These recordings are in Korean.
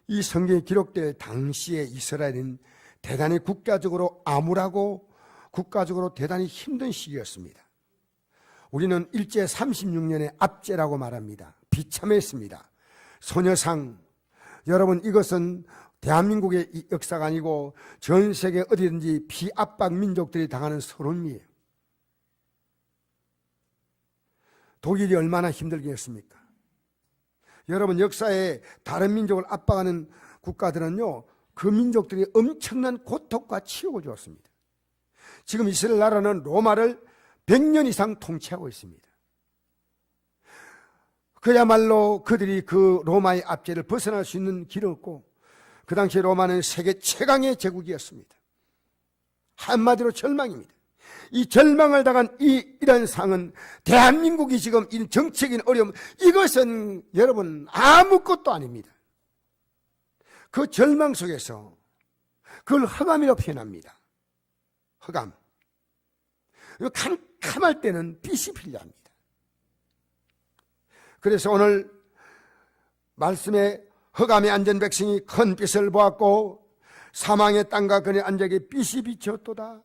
이 성경에 기록될 당시에 이스라엘은 대단히 국가적으로 암울하고 국가적으로 대단히 힘든 시기였습니다. 우리는 일제 36년의 압제라고 말합니다. 비참했습니다. 소녀상, 여러분 이것은 대한민국의 역사가 아니고 전 세계 어디든지 비압박 민족들이 당하는 서름이에요. 독일이 얼마나 힘들게 했습니까? 여러분 역사에 다른 민족을 압박하는 국가들은요, 그 민족들이 엄청난 고통과 치욕을 주었습니다. 지금 이스라엘 나라는 로마를 100년 이상 통치하고 있습니다. 그야말로 그들이 그 로마의 압제를 벗어날 수 있는 길은 없고, 그 당시 로마는 세계 최강의 제국이었습니다. 한마디로 절망입니다. 이 절망을 당한 이런 상은 대한민국이 지금 이 정치적인 어려움, 이것은 여러분 아무것도 아닙니다. 그 절망 속에서 그걸 허감이라고 표현합니다. 허감. 캄캄할 때는 빛이 필요합니다. 그래서 오늘 말씀에 허감에 앉은 백성이 큰 빛을 보았고 사망의 땅과 그네 앉아게 빛이 비쳤도다.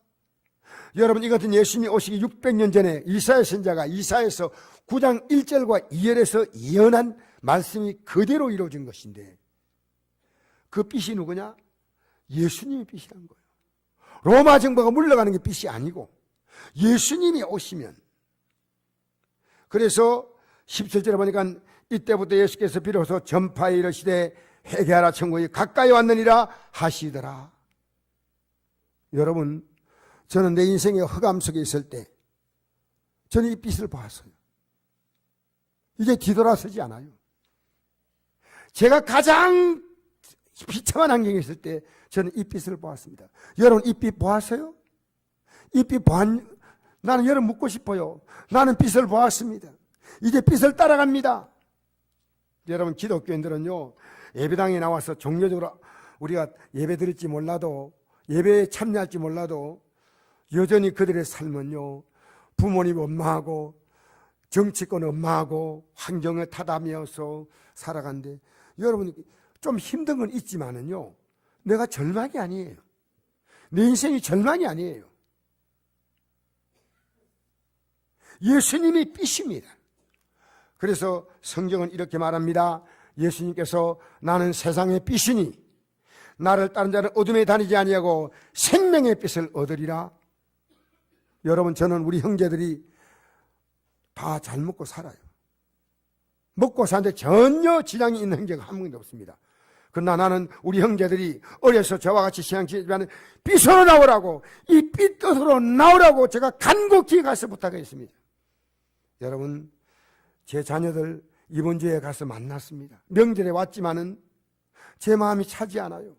여러분 이것은 예수님이 오시기 600년 전에 이사야 선지자가 이사야에서 9장 1절과 2절에서 예언한 말씀이 그대로 이루어진 것인데, 그 빛이 누구냐? 예수님이 빛이란 거예요. 로마 정부가 물러가는 게 빛이 아니고 예수님이 오시면. 그래서 17절에 보니까 이때부터 예수께서 비로소 전파에 이르시되 회개하라 천국이 가까이 왔느니라 하시더라. 여러분 저는 내 인생의 허감 속에 있을 때 저는 이 빛을 보았어요. 이제 뒤돌아서지 않아요. 제가 가장 비참한 환경에 있을 때 저는 이 빛을 보았습니다. 여러분 이 빛 보았어요? 이 빛 나는 여러분 묻고 싶어요. 나는 빛을 보았습니다. 이제 빛을 따라갑니다. 여러분 기독교인들은요, 예배당에 나와서 종교적으로 우리가 예배 드릴지 몰라도, 예배에 참여할지 몰라도 여전히 그들의 삶은요, 부모님 엄마하고 정치권 엄마하고 환경을 타다면서 살아간데, 여러분 좀 힘든 건 있지만은요, 내가 절망이 아니에요. 내 인생이 절망이 아니에요. 예수님이 빛입니다. 그래서 성경은 이렇게 말합니다. 예수님께서 나는 세상의 빛이니 나를 따른 자는 어둠에 다니지 아니하고 생명의 빛을 얻으리라. 여러분 저는 우리 형제들이 다 잘 먹고 살아요. 먹고 사는데 전혀 지장이 있는 형제가 한 명도 없습니다. 그러나 나는 우리 형제들이 어려서 저와 같이 신앙지지만 빛으로 나오라고, 이 빛으로 나오라고 제가 간곡히 가서 부탁했습니다. 여러분 제 자녀들 이번 주에 가서 만났습니다. 명절에 왔지만은 제 마음이 차지 않아요.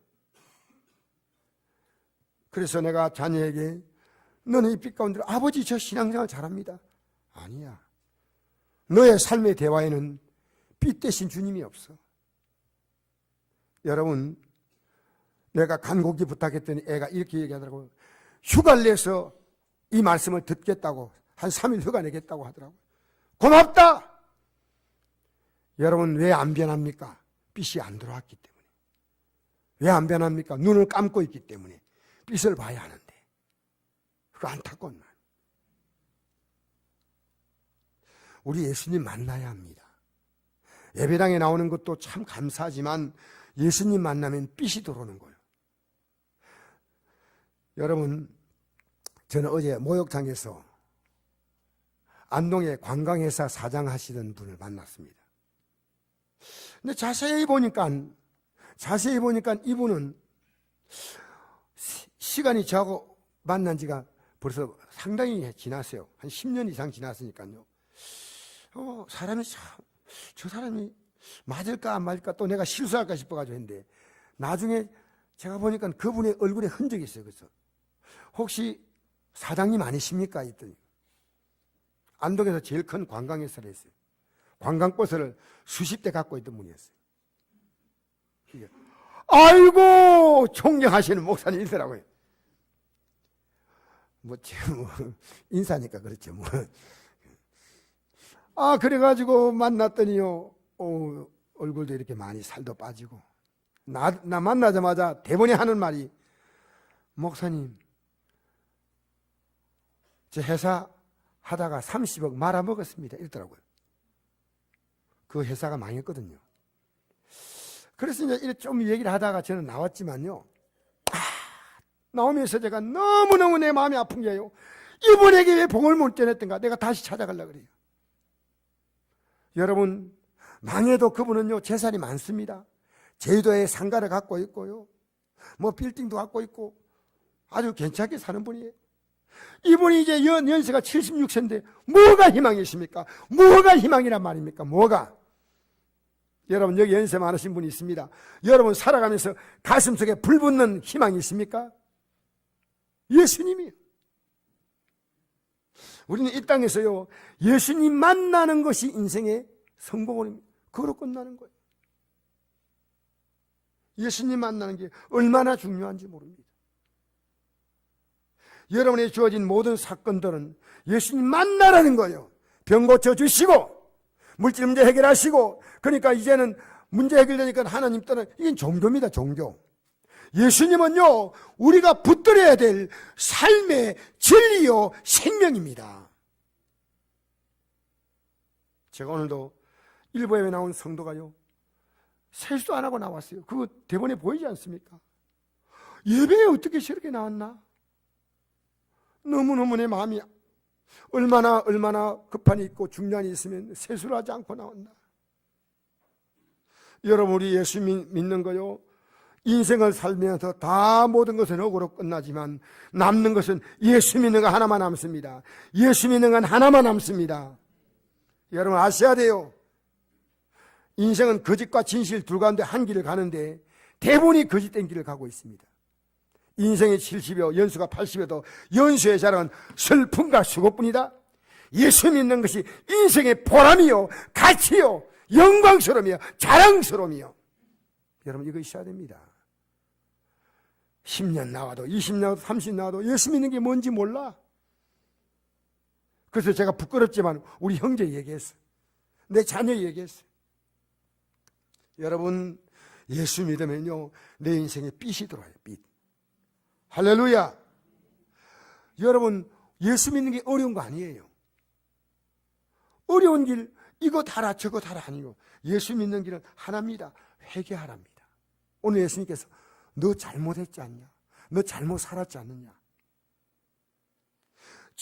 그래서 내가 자녀에게 너는 이 빛 가운데 아버지 저 신앙생활 잘합니다. 아니야. 너의 삶의 대화에는 빛 대신 주님이 없어. 여러분 내가 간곡히 부탁했더니 애가 이렇게 얘기하더라고요. 휴가를 내서 이 말씀을 듣겠다고 한 3일 휴가 내겠다고 하더라고요. 고맙다. 여러분 왜 안 변합니까? 빛이 안 들어왔기 때문에. 왜 안 변합니까? 눈을 감고 있기 때문에. 빛을 봐야 하는데 그거 안타까운 말. 우리 예수님 만나야 합니다. 예배당에 나오는 것도 참 감사하지만 예수님 만나면 빛이 들어오는 거예요. 여러분 저는 어제 목욕탕에서 안동의 관광회사 사장 하시던 분을 만났습니다. 근데 자세히 보니까 이분은 시간이 저하고 만난 지가 벌써 상당히 지났어요. 한 10년 이상 지났으니까요. 사람이 저 사람이 맞을까 안 맞을까 또 내가 실수할까 싶어가지고 했는데, 나중에 제가 보니까 그분의 얼굴에 흔적이 있어요. 그래서 혹시 사장님 아니십니까? 했더니 안동에서 제일 큰 관광회사를 했어요. 관광버스를 수십 대 갖고 있던 분이었어요. 아이고 존경하시는 목사님이더라고요. 뭐 인사니까 그렇죠. 그래가지고 만났더니요, 얼굴도 이렇게 많이 살도 빠지고 나 만나자마자 대번에 하는 말이, 목사님, 제 회사 하다가 30억 말아먹었습니다. 이러더라고요. 그 회사가 망했거든요. 그래서 이제 좀 얘기를 하다가 저는 나왔지만요. 나오면서 제가 너무너무 내 마음이 아픈 게요. 이분에게 왜 복을 못 전했던가? 내가 다시 찾아가려고 그래요. 여러분, 망해도 그분은요, 재산이 많습니다. 제주도에 상가를 갖고 있고요. 뭐 빌딩도 갖고 있고 아주 괜찮게 사는 분이에요. 이분이 이제 연세가 76세인데 뭐가 희망이 있습니까? 뭐가 희망이란 말입니까? 뭐가? 여러분, 여기 연세 많으신 분이 있습니다. 여러분 살아가면서 가슴속에 불붙는 희망이 있습니까? 예수님이요. 우리는 이 땅에서요, 예수님 만나는 것이 인생의 성공입니다. 그걸로 끝나는 거예요. 예수님 만나는 게 얼마나 중요한지 모릅니다. 여러분에 주어진 모든 사건들은 예수님 만나라는 거예요. 병 고쳐주시고 물질 문제 해결하시고, 그러니까 이제는 문제 해결되니까 하나님 떠나, 이게 종교입니다. 종교. 예수님은요, 우리가 붙들어야 될 삶의 진리요 생명입니다. 제가 오늘도 일부에 나온 성도가요, 세수도 안 하고 나왔어요. 그거 대본에 보이지 않습니까? 예배에 어떻게 저렇게 나왔나? 너무너무 내 마음이 얼마나 급한 일 있고 중요한 일이 있으면 세수를 하지 않고 나왔나? 여러분, 우리 예수 믿는 거요, 인생을 살면서 다 모든 것은 억으로 끝나지만 남는 것은 예수 믿는 거 하나만 남습니다. 예수 믿는 건 하나만 남습니다. 여러분 아셔야 돼요. 인생은 거짓과 진실 둘 가운데 한 길을 가는데 대부분이 거짓된 길을 가고 있습니다. 인생이 70여 연수가 80여도 연수의 자랑은 슬픔과 수고뿐이다. 예수 믿는 것이 인생의 보람이요 가치요 영광스러움이요 자랑스러움이요. 여러분 이거 있어야 됩니다. 10년 나와도 20년 나와도 30년 나와도 예수 믿는 게 뭔지 몰라. 그래서 제가 부끄럽지만 우리 형제 얘기했어요. 내 자녀 얘기했어요. 여러분 예수 믿으면요 내 인생에 빛이 들어와요. 빛. 할렐루야. 여러분 예수 믿는 게 어려운 거 아니에요. 어려운 길 이거 달아 저거 달아 아니고 예수 믿는 길은 하나입니다. 회개하랍니다. 오늘 예수님께서 너 잘못했지 않냐? 너 잘못 살았지 않느냐?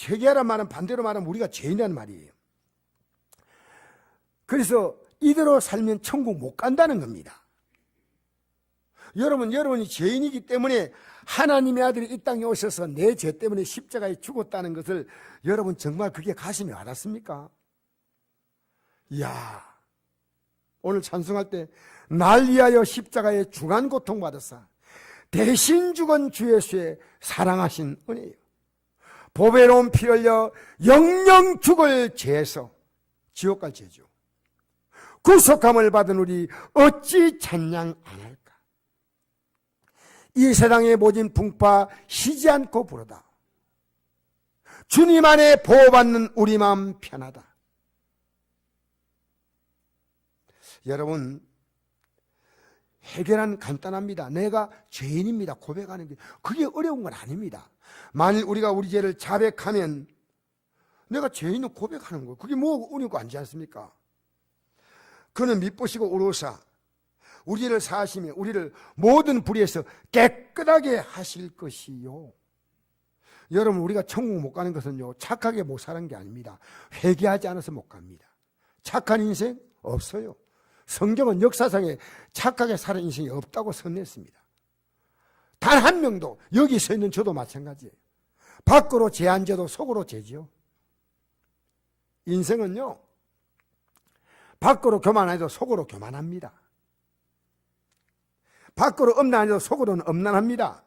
회개하란 말은 반대로 말하면 우리가 죄인이라는 말이에요. 그래서 이대로 살면 천국 못 간다는 겁니다. 여러분이 죄인이기 때문에 하나님의 아들이 이 땅에 오셔서 내 죄 때문에 십자가에 죽었다는 것을 여러분 정말 그게 가슴에 와닿습니까? 이야, 오늘 찬송할 때 날 위하여 십자가에 중한 고통받았사 대신 죽은 주 예수의 사랑하신 은혜요 보배로운 피 흘려 영영 죽을 죄에서 지옥 갈 죄죠. 구속함을 받은 우리 어찌 찬양 안 할까? 이 세상의 모진 풍파 쉬지 않고 부르다. 주님 안에 보호받는 우리 마음 편하다. 여러분 해결은 간단합니다. 내가 죄인입니다. 고백하는 게 그게 어려운 건 아닙니다. 만일 우리가 우리 죄를 자백하면 내가 죄인을 고백하는 거예요. 그게 뭐 어려운 거 아니지 않습니까? 그는 미쁘시고 의로우사 우리 죄를 사하시며 우리를 모든 불의에서 깨끗하게 하실 것이요. 여러분 우리가 천국 못 가는 것은요 착하게 못 사는 게 아닙니다. 회개하지 않아서 못 갑니다. 착한 인생 없어요. 성경은 역사상에 착하게 사는 인생이 없다고 선언했습니다. 단 한 명도, 여기 서 있는 저도 마찬가지예요. 밖으로 죄 안 져도 속으로 죄지요. 인생은요 밖으로 교만 안 해도 속으로 교만합니다. 밖으로 엄난 안 해도 속으로는 엄난합니다.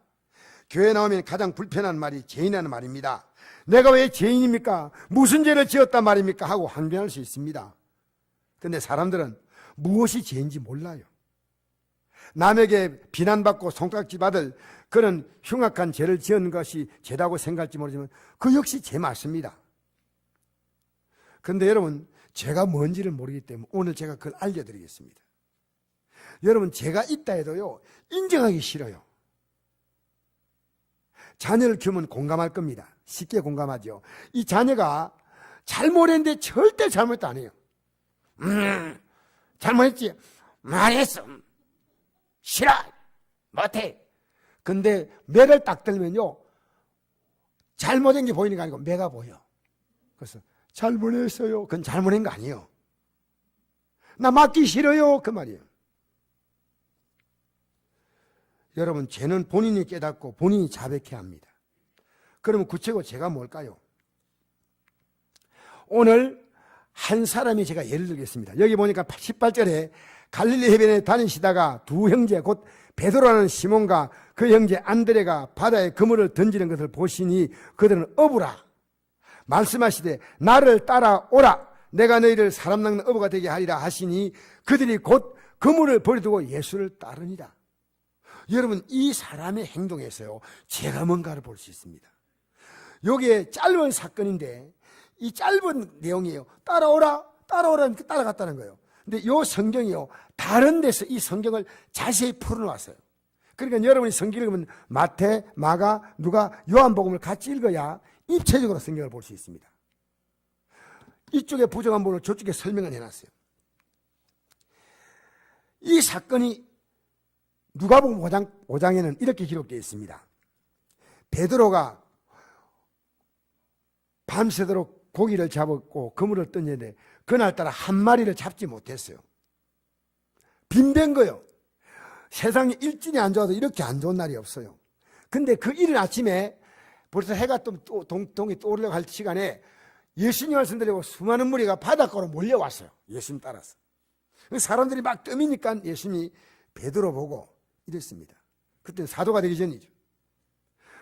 교회 나오면 가장 불편한 말이 죄인이라는 말입니다. 내가 왜 죄인입니까? 무슨 죄를 지었단 말입니까? 하고 항변할 수 있습니다. 그런데 사람들은 무엇이 죄인지 몰라요. 남에게 비난받고 손깍지 받을 그런 흉악한 죄를 지은 것이 죄라고 생각할지 모르지만 그 역시 죄 맞습니다. 그런데 여러분 죄가 뭔지를 모르기 때문에 오늘 제가 그걸 알려드리겠습니다. 여러분, 제가 있다 해도요, 인정하기 싫어요. 자녀를 키우면 공감할 겁니다. 쉽게 공감하죠. 이 자녀가 잘못했는데 절대 잘못도 안 해요. 잘못했지. 말했어. 싫어. 못해. 근데 매를 딱 들면요, 잘못한 게 보이는 게 아니고 매가 보여. 그래서 잘못했어요. 그건 잘못한 거 아니에요. 나 맞기 싫어요. 그 말이에요. 여러분, 죄는 본인이 깨닫고 본인이 자백해야 합니다. 그러면 구체적으로 죄가 뭘까요? 오늘 한 사람이 제가 예를 들겠습니다. 여기 보니까 18절에 갈릴리 해변에 다니시다가 두 형제 곧 베드로라는 시몬과 그 형제 안드레가 바다에 그물을 던지는 것을 보시니 그들은 어부라. 말씀하시되 나를 따라오라. 내가 너희를 사람 낚는 어부가 되게 하리라 하시니 그들이 곧 그물을 버려두고 예수를 따르니라. 여러분, 이 사람의 행동에서요, 죄가 뭔가를 볼 수 있습니다. 여기에 짧은 사건인데 이 짧은 내용이에요. 따라오라, 따라오라 따라갔다는 거예요. 근데 이 성경이요, 다른 데서 이 성경을 자세히 풀어놓았어요. 그러니까 여러분이 성경 읽으면 마태, 마가, 누가, 요한복음을 같이 읽어야 입체적으로 성경을 볼 수 있습니다. 이쪽에 부정한 부분을 저쪽에 설명을 해놨어요. 이 사건이 누가복음 5장에는 이렇게 기록되어 있습니다. 베드로가 밤새도록 고기를 잡았고 그물을 던졌는데 그날따라 한 마리를 잡지 못했어요. 빈된 거요. 세상에 일진이 안 좋아도 이렇게 안 좋은 날이 없어요. 근데 그 이른 아침에 벌써 해가 동이 떠오르려고 할 시간에 예수님 말씀 드리고 수많은 무리가 바닷가로 몰려왔어요. 예수님 따라서. 사람들이 막 떠미니까 예수님이 베드로 보고 이랬습니다. 그때는 사도가 되기 전이죠.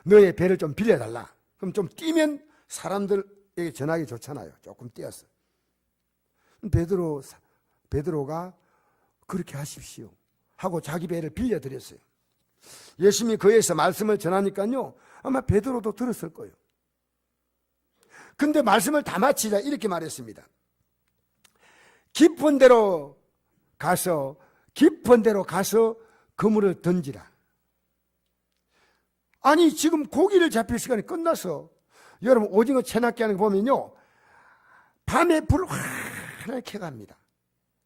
너의 배를 좀 빌려달라. 그럼 좀 뛰면 사람들에게 전하기 좋잖아요. 조금 뛰었어. 베드로가 그렇게 하십시오 하고 자기 배를 빌려드렸어요. 예수님이 거기에서 말씀을 전하니까요, 아마 베드로도 들었을 거예요. 근데 말씀을 다 마치자 이렇게 말했습니다. 깊은 데로 가서 그물을 던지라. 아니, 지금 고기를 잡힐 시간이 끝나서, 여러분 오징어 채낚기 하는 거 보면요, 밤에 불 환하게 켜갑니다.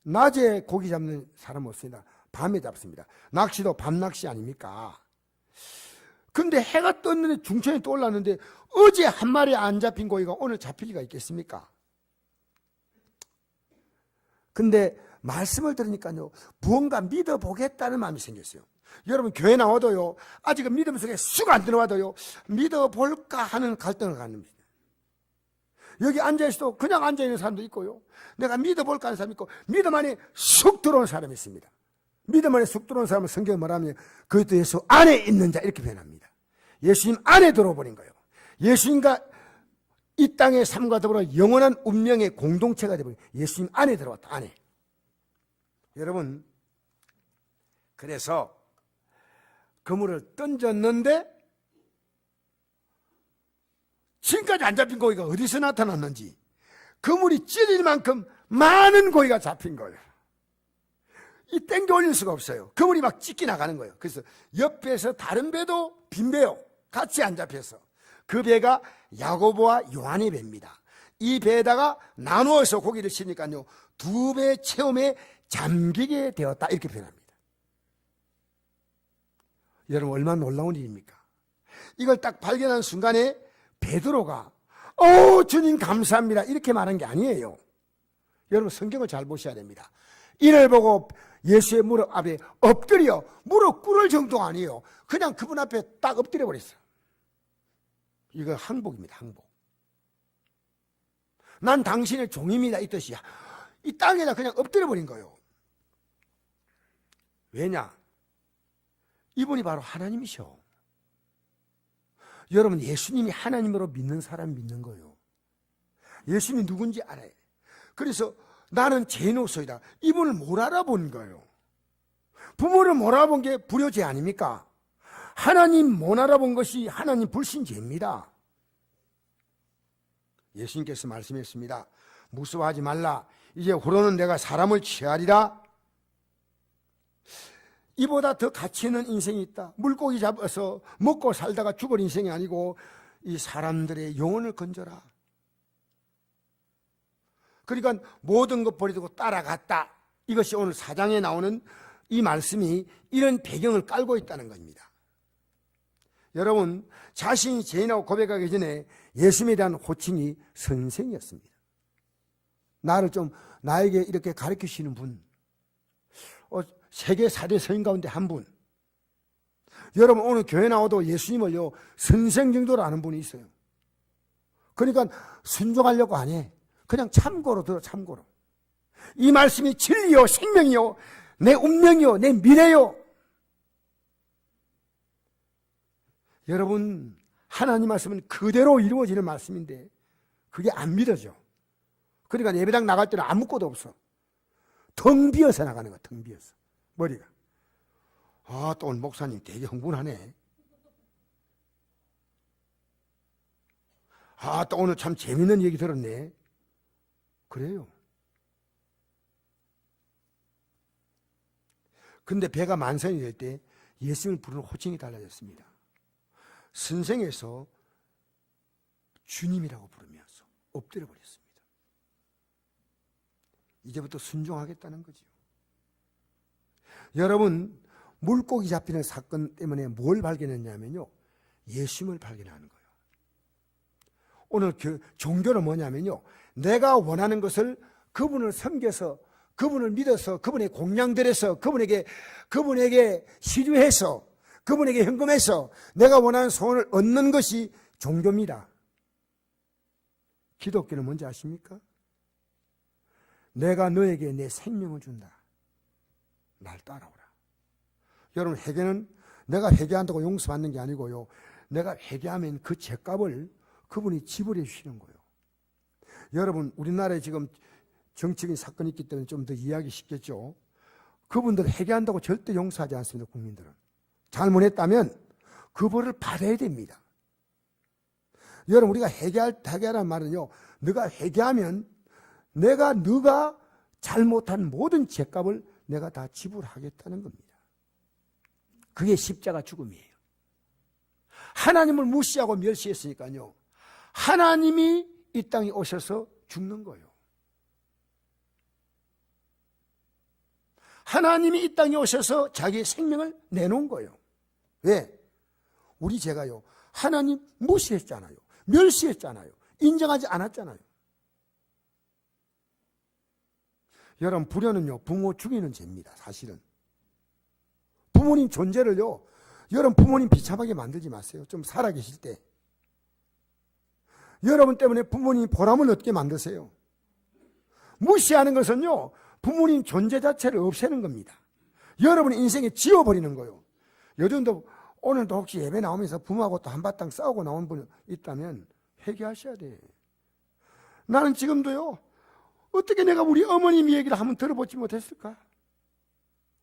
낮에 고기 잡는 사람 없습니다. 밤에 잡습니다. 낚시도 밤낚시 아닙니까? 근데 해가 떴는데 중천이 또 올랐는데 어제 한 마리 안 잡힌 고기가 오늘 잡힐 리가 있겠습니까? 근데 말씀을 들으니까요, 무언가 믿어보겠다는 마음이 생겼어요. 여러분, 교회 나와도요, 아직은 믿음 속에 쑥 안 들어와도요, 믿어볼까 하는 갈등을 갖습니다. 여기 앉아있어도 그냥 앉아있는 사람도 있고요, 내가 믿어볼까 하는 사람이 있고, 믿음 안에 쑥 들어오는 사람이 있습니다. 믿음 안에 쑥 들어오는 사람은 성경에 말하면 그것도 예수 안에 있는 자 이렇게 표현합니다. 예수님 안에 들어버린 거예요. 예수님과 이 땅의 삶과 더불어 영원한 운명의 공동체가 되버린 거예요. 예수님 안에 들어왔다. 안에. 여러분, 그래서 그물을 던졌는데 지금까지 안 잡힌 고기가 어디서 나타났는지 그물이 찔릴 만큼 많은 고기가 잡힌 거예요. 이 땡겨 올릴 수가 없어요. 그물이 막 찢기 나가는 거예요. 그래서 옆에서 다른 배도 빈 배요, 같이 안 잡혀서 그 배가 야고보와 요한의 배입니다. 이 배에다가 나누어서 고기를 치니까요, 두 배 체험에 잠기게 되었다 이렇게 표현합니다. 여러분, 얼마나 놀라운 일입니까? 이걸 딱 발견한 순간에 베드로가 주님 감사합니다 이렇게 말한 게 아니에요. 여러분, 성경을 잘 보셔야 됩니다. 이를 보고 예수의 무릎 앞에 엎드려 무릎 꿇을 정도가 아니에요. 그냥 그분 앞에 딱 엎드려 버렸어요. 이거 항복입니다. 항복. 난 당신의 종입니다 이 뜻이야. 이 땅에다 그냥 엎드려 버린 거예요. 왜냐? 이분이 바로 하나님이셔. 여러분, 예수님이 하나님으로 믿는 사람 믿는 거예요. 예수님이 누군지 알아요. 그래서 나는 죄인으로서이다, 이분을 못 알아본 거예요. 부모를 못 알아본 게 불효죄 아닙니까? 하나님 못 알아본 것이 하나님 불신죄입니다. 예수님께서 말씀했습니다. 무서워하지 말라. 이제 후로는 내가 사람을 취하리라. 이보다 더 가치 있는 인생이 있다. 물고기 잡아서 먹고 살다가 죽을 인생이 아니고 이 사람들의 영혼을 건져라. 그러니까 모든 것 버리고 따라갔다. 이것이 오늘 4장에 나오는 이 말씀이 이런 배경을 깔고 있다는 겁니다. 여러분, 자신이 죄인하고 고백하기 전에 예수님에 대한 호칭이 선생이었습니다. 나에게 이렇게 가르치시는 분, 세계 4대 서인 가운데 한 분. 여러분, 오늘 교회 나와도 예수님을요, 선생 정도로 아는 분이 있어요. 그러니까 순종하려고 안 해. 그냥 참고로 들어, 참고로. 이 말씀이 진리요, 생명이요, 내 운명이요, 내 미래요. 여러분, 하나님 말씀은 그대로 이루어지는 말씀인데 그게 안 믿어져. 그러니까 예배당 나갈 때는 아무것도 없어. 텅 비어서 나가는 거야, 텅 비어서. 머리가. 또 오늘 목사님 되게 흥분하네. 또 오늘 참 재밌는 얘기 들었네. 그래요. 근데 배가 만선이 될 때 예수님을 부르는 호칭이 달라졌습니다. 선생에서 주님이라고 부르면서 엎드려 버렸습니다. 이제부터 순종하겠다는 거죠. 여러분, 물고기 잡히는 사건 때문에 뭘 발견했냐면요, 예수님을 발견하는 거예요. 오늘 종교는 뭐냐면요, 내가 원하는 것을 그분을 섬겨서, 그분을 믿어서, 그분의 공양들에서, 그분에게 시주해서, 그분에게 헌금해서 내가 원하는 소원을 얻는 것이 종교입니다. 기독교는 뭔지 아십니까? 내가 너에게 내 생명을 준다. 날 따라오라. 여러분, 회개는 내가 회개한다고 용서받는 게 아니고요, 내가 회개하면 그 죄값을 그분이 지불해 주시는 거예요. 여러분, 우리나라에 지금 정치적인 사건이 있기 때문에 좀 더 이해하기 쉽겠죠. 그분들 회개한다고 절대 용서하지 않습니다. 국민들은 잘못했다면 그 벌을 받아야 됩니다. 여러분, 우리가 회개하라는 말은요, 네가 회개하면 네가 잘못한 모든 죄값을 내가 다 지불하겠다는 겁니다. 그게 십자가 죽음이에요. 하나님을 무시하고 멸시했으니까요, 하나님이 이 땅에 오셔서 죽는 거예요. 하나님이 이 땅에 오셔서 자기의 생명을 내놓은 거예요. 왜? 우리 죄가요, 하나님 무시했잖아요. 멸시했잖아요. 인정하지 않았잖아요. 여러분, 불효는요, 부모 죽이는 죄입니다. 사실은 부모님 존재를요, 여러분 부모님 비참하게 만들지 마세요. 좀 살아계실 때 여러분 때문에 부모님 보람을 얻게 만드세요. 무시하는 것은요, 부모님 존재 자체를 없애는 겁니다. 여러분의 인생에 지워버리는 거예요. 요즘도 오늘도 혹시 예배 나오면서 부모하고 또 한바탕 싸우고 나온 분 있다면 회개하셔야 돼. 나는 지금도요, 어떻게 내가 우리 어머님 얘기를 한번 들어보지 못했을까?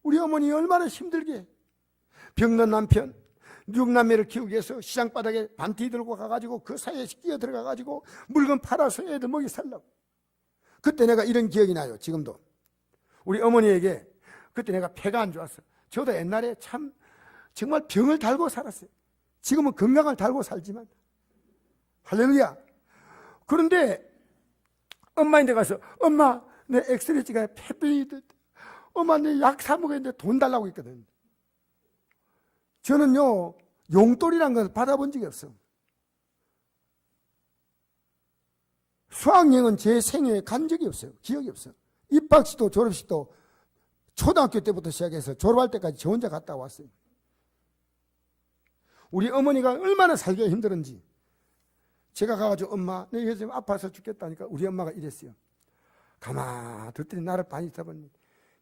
우리 어머니 얼마나 힘들게 병든 남편 6남매를 키우기 위해서 시장바닥에 반티 들고 가가지고 그 사이에 끼어 들어가가지고 물건 팔아서 애들 먹이 살라고. 그때 내가 이런 기억이 나요. 지금도 우리 어머니에게 그때 내가 폐가 안 좋았어. 저도 옛날에 참 정말 병을 달고 살았어요. 지금은 건강을 달고 살지만, 할렐루야. 그런데 엄마한테 가서, 엄마 내 엑스레이 찍어야 폐병이 됐다. 엄마 내 약 사 먹었는데 돈 달라고 했거든. 저는요, 용돈이란 걸 받아본 적이 없어. 수학여행은 제 생애에 간 적이 없어요. 기억이 없어요. 입학식도 졸업식도 초등학교 때부터 시작해서 졸업할 때까지 저 혼자 갔다 왔어요. 우리 어머니가 얼마나 살기가 힘들은지. 제가 가가지고 엄마 내 요즘 아파서 죽겠다니까 우리 엄마가 이랬어요. 가만 듣더니 나를 많이 잡았니,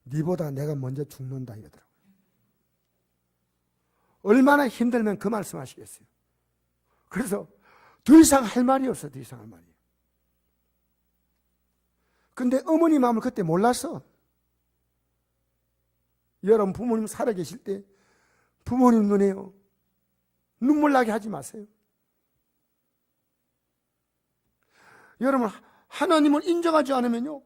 니보다 내가 먼저 죽는다 이러더라고요. 얼마나 힘들면 그 말씀 하시겠어요. 그래서 더 이상 할 말이 없어. 더 이상 할 말이. 근데 어머니 마음을 그때 몰랐어. 여러분, 부모님 살아계실 때 부모님 눈에요, 눈물 나게 하지 마세요. 여러분, 하나님을 인정하지 않으면요,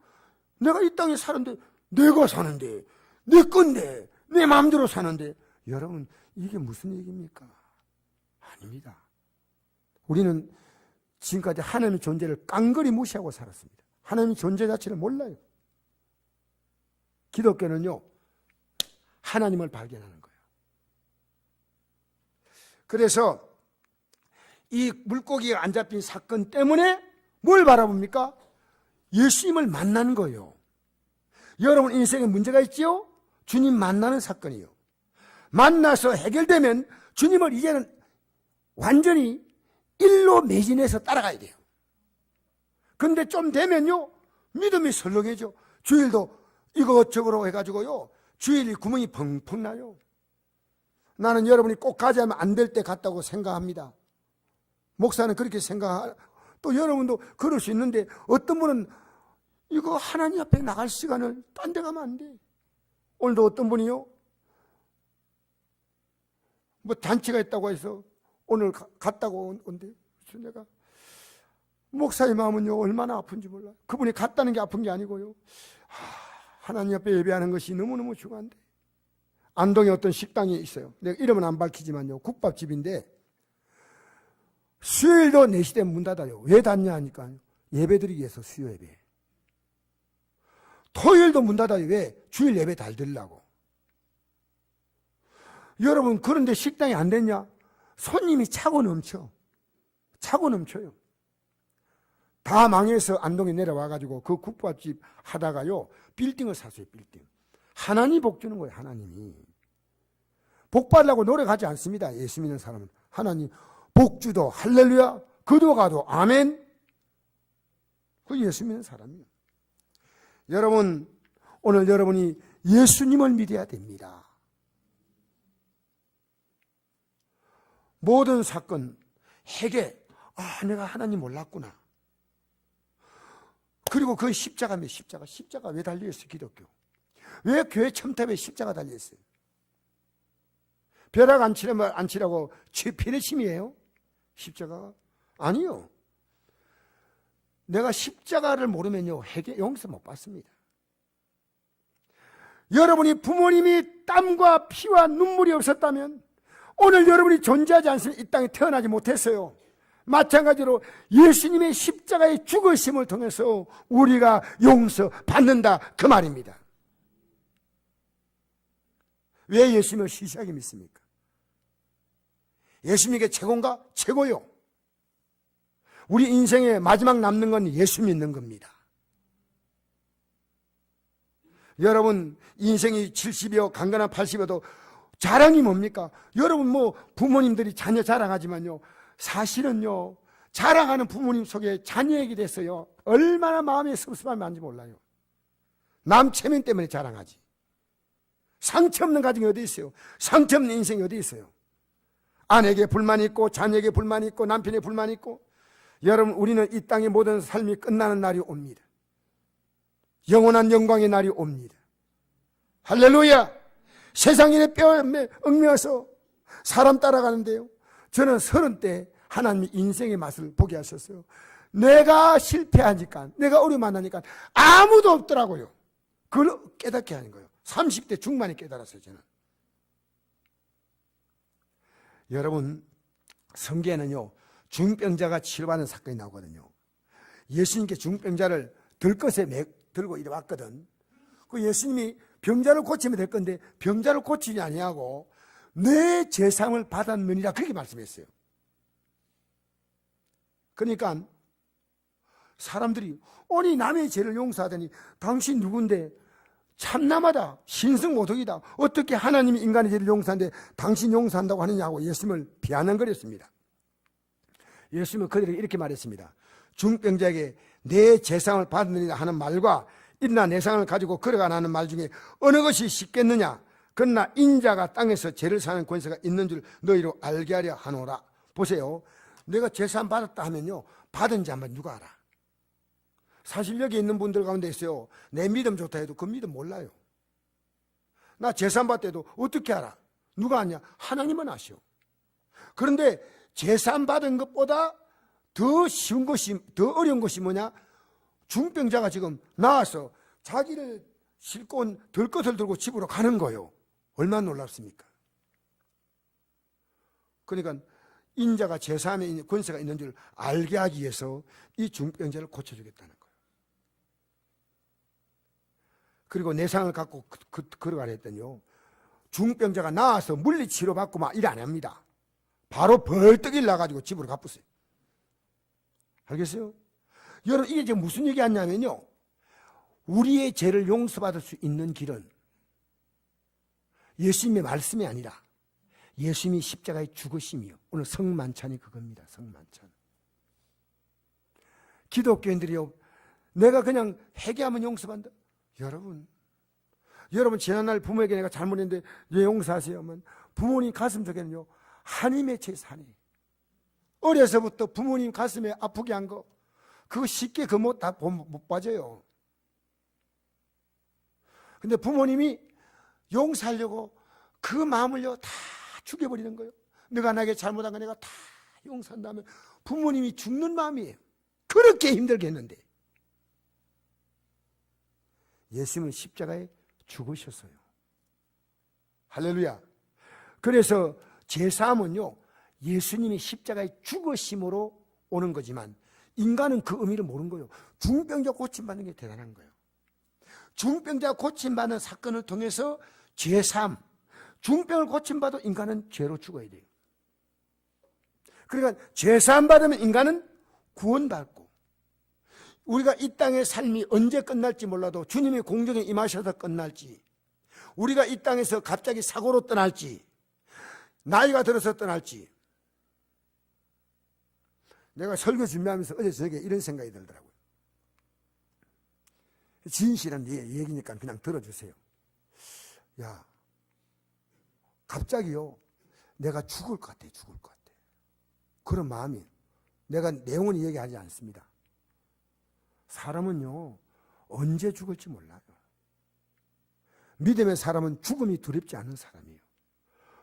내가 이 땅에 사는데, 내가 사는데, 내 건데, 내 마음대로 사는데, 여러분 이게 무슨 얘기입니까? 아닙니다. 우리는 지금까지 하나님의 존재를 깡그리 무시하고 살았습니다. 하나님의 존재 자체를 몰라요. 기독교는요, 하나님을 발견하는 거예요. 그래서 이 물고기가 안 잡힌 사건 때문에 뭘 바라봅니까? 예수님을 만나는 거예요. 여러분 인생에 문제가 있지요? 주님 만나는 사건이요. 만나서 해결되면 주님을 이제는 완전히 일로 매진해서 따라가야 돼요. 근데 좀 되면요, 믿음이 설렁해져. 주일도 이것저것 해가지고요, 주일이 구멍이 펑펑 나요. 나는 여러분이 꼭 가자면 안 될 때 갔다고 생각합니다. 목사는 그렇게 생각하고, 또 여러분도 그럴 수 있는데, 어떤 분은 이거 하나님 앞에 나갈 시간을 딴 데 가면 안 돼. 오늘도 어떤 분이요, 뭐 잔치가 있다고 해서 오늘 갔다고 온대. 그래서 내가, 목사의 마음은요 얼마나 아픈지 몰라요. 그분이 갔다는 게 아픈 게 아니고요, 하나님 앞에 예배하는 것이 너무너무 중요한데, 안동에 어떤 식당이 있어요. 내가 이름은 안 밝히지만요, 국밥집인데 수요일도 4시 되면 문 닫아요. 왜 닫냐 하니까 예배드리기 위해서, 수요 예배. 토요일도 문 닫아요. 왜? 주일 예배 잘 드리려고. 여러분, 그런데 식당이 안 됐냐? 손님이 차고 넘쳐. 차고 넘쳐요. 다 망해서 안동에 내려와가지고 그 국밥집 하다가요, 빌딩을 샀어요. 빌딩. 하나님이 복 주는 거예요. 하나님이 복 받으려고 노력하지 않습니다. 예수 믿는 사람은. 하나님 복주도 할렐루야, 기도가도 아멘. 그 예수 믿는 사람이에요. 여러분, 오늘 여러분이 예수님을 믿어야 됩니다. 모든 사건 해결, 내가 하나님 몰랐구나. 그리고 그 십자가입니다. 십자가 왜 달려있어요? 기독교. 왜 교회 첨탑에 십자가 달려있어요? 벼락 안 치라고 피내심이에요? 십자가가? 아니요. 내가 십자가를 모르면요, 용서 못 받습니다. 여러분이 부모님이 땀과 피와 눈물이 없었다면 오늘 여러분이 존재하지 않으면 이 땅에 태어나지 못했어요. 마찬가지로 예수님의 십자가의 죽으심을 통해서 우리가 용서받는다, 그 말입니다. 왜 예수님을 시시하게 믿습니까? 예수님에게 최고인가? 최고요. 우리 인생의 마지막 남는 건 예수 믿는 겁니다. 여러분, 인생이 70이요 강건한 80이어도 자랑이 뭡니까? 여러분, 뭐 부모님들이 자녀 자랑하지만요, 사실은요, 자랑하는 부모님 속에 자녀에게 대해서요 얼마나 마음에 섭섭함이 많은지 몰라요. 남 체면 때문에 자랑하지. 상처 없는 가정이 어디 있어요? 상처 없는 인생이 어디 있어요? 아내에게 불만이 있고, 자녀에게 불만이 있고, 남편에게 불만이 있고. 여러분, 우리는 이 땅의 모든 삶이 끝나는 날이 옵니다. 영원한 영광의 날이 옵니다. 할렐루야. 세상인의 뼈에 얽매여서 사람 따라가는데요, 저는 30대 하나님이 인생의 맛을 보게 하셨어요. 내가 실패하니까, 내가 어려움 만나니까 아무도 없더라고요. 그걸 깨닫게 하는 거예요. 30대 중반에 깨달았어요, 저는. 여러분, 성경에는요, 중병자가 치료받는 사건이 나오거든요. 예수님께 중병자를 들것에 들고 이래 왔거든. 그 예수님이 병자를 고치면 될 건데 병자를 고치지 아니하고 내 제상을 받았느니라, 그렇게 말씀했어요. 그러니까 사람들이, 아니 남의 죄를 용서하더니 당신 누군데, 참남하다, 신승모독이다, 어떻게 하나님이 인간의 죄를 용서하는데 당신 용서한다고 하느냐고 예수님을 비아냥거렸습니다. 예수님은 그들에게 이렇게 말했습니다. 중병자에게 내 제상을 받느니라 하는 말과 일어나 내 상을 가지고 걸어가라는 말 중에 어느 것이 쉽겠느냐? 그러나 인자가 땅에서 죄를 사는 권세가 있는 줄 너희로 알게 하려 하노라. 보세요. 내가 제사함 받았다 하면요, 받은지 한번 누가 알아? 사실 여기 있는 분들 가운데 있어요, 내 믿음 좋다 해도 그 믿음 몰라요. 나 제사함 받대도 어떻게 알아? 누가 아냐? 하나님은 아시오. 그런데 제사함 받은 것보다 더 쉬운 것이, 더 어려운 것이 뭐냐? 중병자가 지금 나와서 자기를 싣고 온 들것을 들고 집으로 가는 거예요. 얼마나 놀랍습니까? 그러니까 인자가 제3의 권세가 있는 줄 알게 하기 위해서 이 중병자를 고쳐주겠다는 거예요. 그리고 내상을 갖고 걸어가려 했더니요, 중병자가 나와서 물리치료받고 막 일 안 합니다. 바로 벌떡 일어나가지고 집으로 가쁘어요. 알겠어요? 여러분, 이게 지금 무슨 얘기 하냐면요, 우리의 죄를 용서받을 수 있는 길은 예수님의 말씀이 아니라 예수님이 십자가에 죽으심이요. 오늘 성만찬이 그겁니다. 성만찬. 기독교인들이요, 내가 그냥 회개하면 용서받는다. 여러분 지난날 부모에게 내가 잘못했는데 왜 용서하세요? 하면 부모님 가슴 속에는요, 한이 맺혀 있어. 한이. 어려서부터 부모님 가슴에 아프게 한 거, 그거 쉽게 그 못 빠져요. 근데 부모님이 용서하려고 그 마음을요 다 죽여버리는 거예요. 너가 나에게 잘못한 거 내가 다 용서한다면 부모님이 죽는 마음이에요. 그렇게 힘들게 했는데 예수님은 십자가에 죽으셨어요. 할렐루야. 그래서 제3은요, 예수님이 십자가에 죽으심으로 오는 거지만 인간은 그 의미를 모르는 거예요. 중병자 고침받는 게 대단한 거예요. 중병자 고침받는 사건을 통해서 제3, 중병을 고침받아 인간은 죄로 죽어야 돼요. 그러니까 제3 받으면 인간은 구원받고, 우리가 이 땅의 삶이 언제 끝날지 몰라도 주님의 공정에 임하셔서 끝날지, 우리가 이 땅에서 갑자기 사고로 떠날지, 나이가 들어서 떠날지. 내가 설교 준비하면서 어제 저녁에 이런 생각이 들더라고요. 진실한 얘기니까 그냥 들어주세요. 야, 갑자기요, 내가 죽을 것 같아, 죽을 것 같아. 그런 마음이, 내가 내용은 얘기하지 않습니다. 사람은요, 언제 죽을지 몰라요. 믿음의 사람은 죽음이 두렵지 않은 사람이에요.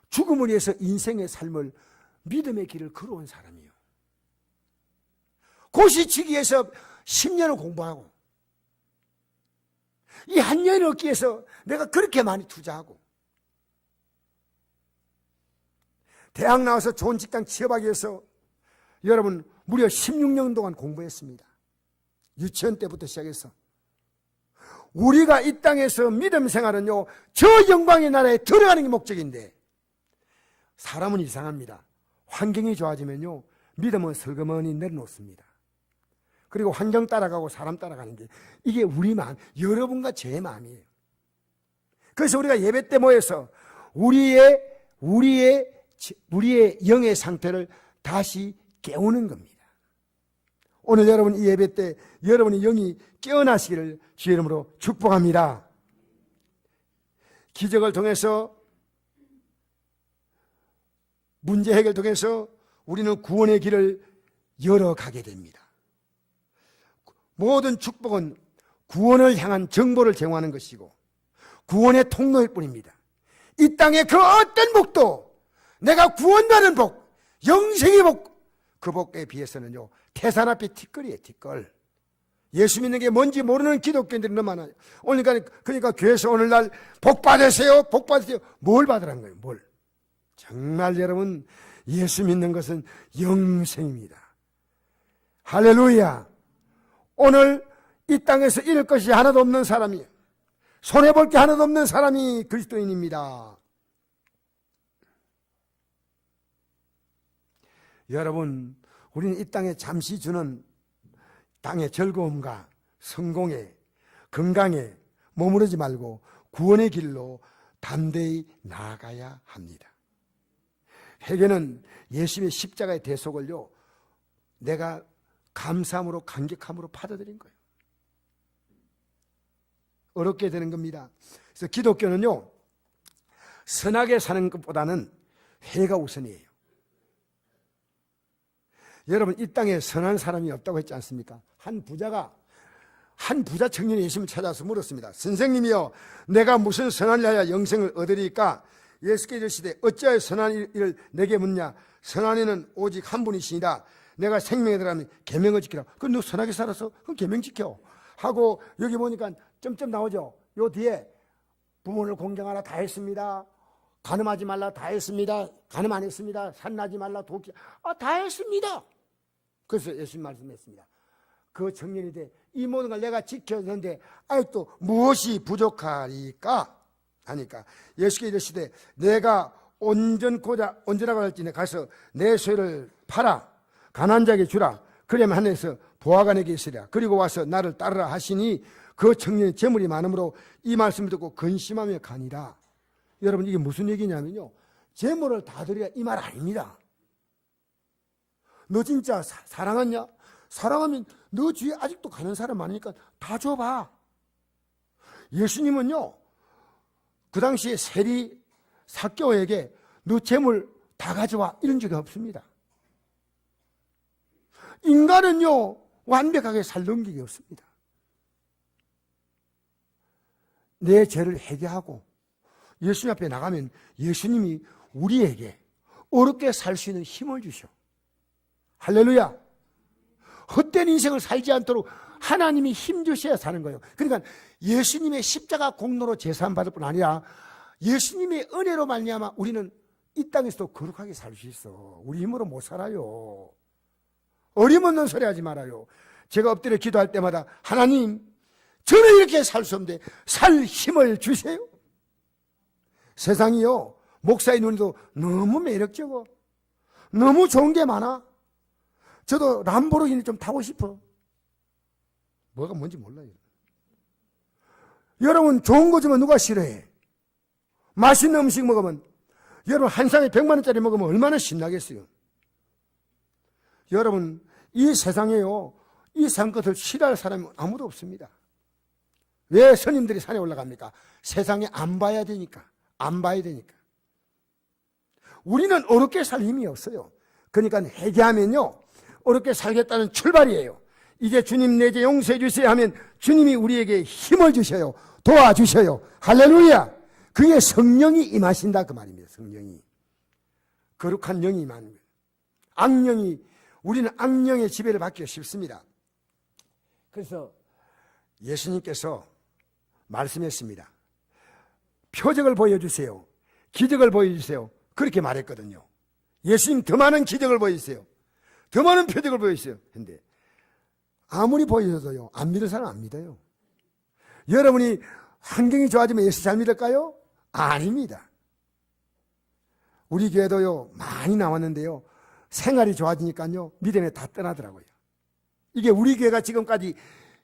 죽음을 위해서 인생의 삶을, 믿음의 길을 걸어온 사람이에요. 고시치기 위해서 10년을 공부하고, 이 한 년을 얻기 위해서 내가 그렇게 많이 투자하고, 대학 나와서 좋은 직장 취업하기 위해서 여러분 무려 16년 동안 공부했습니다. 유치원 때부터 시작해서. 우리가 이 땅에서 믿음 생활은요, 저 영광의 나라에 들어가는 게 목적인데, 사람은 이상합니다. 환경이 좋아지면요, 믿음은 슬그머니 내려놓습니다. 그리고 환경 따라가고 사람 따라가는 게, 이게 우리 마음, 여러분과 제 마음이에요. 그래서 우리가 예배 때 모여서 우리의 영의 상태를 다시 깨우는 겁니다. 오늘 여러분 이 예배 때 여러분의 영이 깨어나시기를 주의 이름으로 축복합니다. 기적을 통해서, 문제 해결을 통해서 우리는 구원의 길을 열어가게 됩니다. 모든 축복은 구원을 향한 정보를 제공하는 것이고 구원의 통로일 뿐입니다. 이 땅의 그 어떤 복도, 내가 구원받는 복, 영생의 복, 그 복에 비해서는요, 태산 앞에 티끌이에요, 티끌. 예수 믿는 게 뭔지 모르는 기독교인들이 너무 많아요. 그러니까 교회에서 오늘날 복 받으세요, 복 받으세요. 뭘 받으라는 거예요, 뭘. 정말 여러분, 예수 믿는 것은 영생입니다. 할렐루야. 오늘 이 땅에서 잃을 것이 하나도 없는 사람이에요. 손해볼 게 하나도 없는 사람이 그리스도인입니다. 여러분, 우리는 이 땅에 잠시 주는 땅의 즐거움과 성공에, 건강에 머무르지 말고 구원의 길로 담대히 나아가야 합니다. 회개는 예수님의 십자가의 대속을요, 내가 감사함으로, 감격함으로 받아들인 거예요. 어렵게 되는 겁니다. 그래서 기독교는요, 선하게 사는 것보다는 회개가 우선이에요. 여러분, 이 땅에 선한 사람이 없다고 했지 않습니까? 한 부자 청년이 예수님을 찾아서 물었습니다. 선생님이여, 내가 무슨 선한 일 하여 영생을 얻으리까? 예수께서 이르시되 어찌하여 선한 일을 내게 묻냐? 선한 이는 오직 한 분이시니라. 내가 생명에 들어가면 계명을 지키라. 그럼 너 선하게 살아서 그럼 계명 지켜 하고, 여기 보니까 점점 나오죠. 요 뒤에 부모를 공경하라 다 했습니다. 간음하지 말라 다 했습니다. 간음 안 했습니다. 산나지 말라 도끼 다 했습니다. 그래서 예수님 말씀했습니다. 그 청년이 돼 이 모든 걸 내가 지켰는데 아직도 무엇이 부족하리까 하니까 예수께서 이르시되 내가 온전하고 할지니 가서 내 소유를 팔아 가난한 자에게 주라. 그러면 하늘에서 보아관에게 있으랴. 그리고 와서 나를 따르라 하시니 그 청년의 재물이 많으므로 이 말씀을 듣고 근심하며 가니라. 여러분 이게 무슨 얘기냐면요, 재물을 다 드리라 이 말 아닙니다. 너 진짜 사랑하냐? 사랑하면 너 주위에 아직도 가는 사람 많으니까 다 줘봐. 예수님은요 그 당시에 세리 삭개오에게 너 재물 다 가져와 이런 적이 없습니다. 인간은요 완벽하게 살 넘기기 없습니다. 내 죄를 회개하고 예수님 앞에 나가면 예수님이 우리에게 어렵게 살 수 있는 힘을 주셔. 할렐루야. 헛된 인생을 살지 않도록 하나님이 힘 주셔야 사는 거예요. 그러니까 예수님의 십자가 공로로 제사함 받을 뿐 아니라 예수님의 은혜로 말미암아 우리는 이 땅에서도 거룩하게 살 수 있어. 우리 힘으로 못 살아요. 어림없는 소리 하지 말아요. 제가 엎드려 기도할 때마다 하나님 저는 이렇게 살 수 없는데 살 힘을 주세요. 세상이요 목사의 눈에도 너무 매력적이고 너무 좋은 게 많아. 저도 람보르기니 좀 타고 싶어. 뭐가 뭔지 몰라요. 여러분 좋은 거 주면 누가 싫어해? 맛있는 음식 먹으면 여러분 한 상에 100만 원짜리 먹으면 얼마나 신나겠어요. 여러분 이 세상에요 이 산 것을 싫어할 사람이 아무도 없습니다. 왜 스님들이 산에 올라갑니까? 세상에 안 봐야 되니까. 안 봐야 되니까. 우리는 어렵게 살 힘이 없어요. 그러니까 회개하면요 어렵게 살겠다는 출발이에요. 이제 주님 내 죄 용서해 주세요 하면 주님이 우리에게 힘을 주셔요. 도와주셔요. 할렐루야. 그게 성령이 임하신다 그 말입니다. 성령이. 거룩한 영이 임하는 거예요. 악령이, 우리는 악령의 지배를 받기 쉽습니다. 그래서 예수님께서 말씀했습니다. 표적을 보여주세요. 기적을 보여주세요. 그렇게 말했거든요. 예수님 더 많은 기적을 보여주세요. 더 많은 표적을 보여주세요. 근데 아무리 보여줘도요 안 믿을 사람 안 믿어요. 여러분이 환경이 좋아지면 예수 잘 믿을까요? 아닙니다. 우리 교회도요 많이 나왔는데요 생활이 좋아지니까요 믿음에 다 떠나더라고요. 이게 우리 교회가 지금까지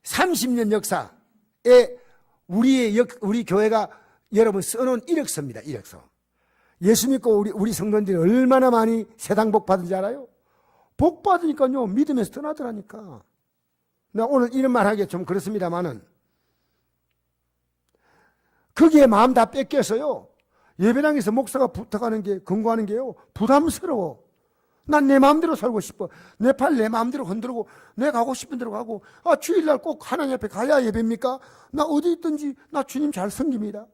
30년 역사에 우리 교회가 여러분 써놓은 이력서입니다. 이력서. 예수 믿고 우리 성도들이 얼마나 많이 세상 복 받은지 알아요? 복 받으니까요 믿음에서 떠나더라니까. 나 오늘 이런 말 하기가 좀 그렇습니다만은 거기에 마음 다 뺏겨서요 예배당에서 목사가 부탁하는 게 권고하는 게요 부담스러워. 난 내 마음대로 살고 싶어. 내 팔 내 마음대로 흔들고 내 가고 싶은 대로 가고 주일날 꼭 하나님 앞에 가야 예배입니까? 나 어디 있든지 나 주님 잘 섬깁니다.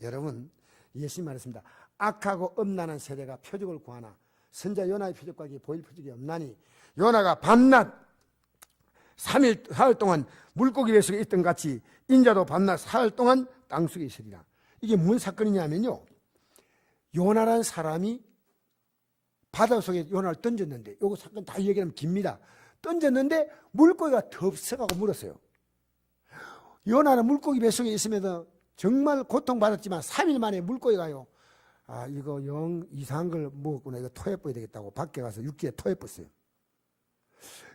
여러분 예수님 말했습니다. 악하고 엄난한 세대가 표적을 구하나 선자 요나의 표적과 보일 표적이 없나니 요나가 밤낮 3일 사흘 동안 물고기 뱃속에 있던 같이 인자도 밤낮 사흘 동안 땅속에 있으리라. 이게 무슨 사건이냐면요 요나라는 사람이 바닷속에 요나를 던졌는데 요거 사건 다 얘기하면 깁니다. 던졌는데 물고기가 덥석하고 물었어요. 요나는 물고기 뱃속에 있으면서 정말 고통받았지만 3일 만에 물고기가요 이거 영 이상한 걸 먹었구나 이거 토해버려야 되겠다고 밖에 가서 육지에 토해버렸어요.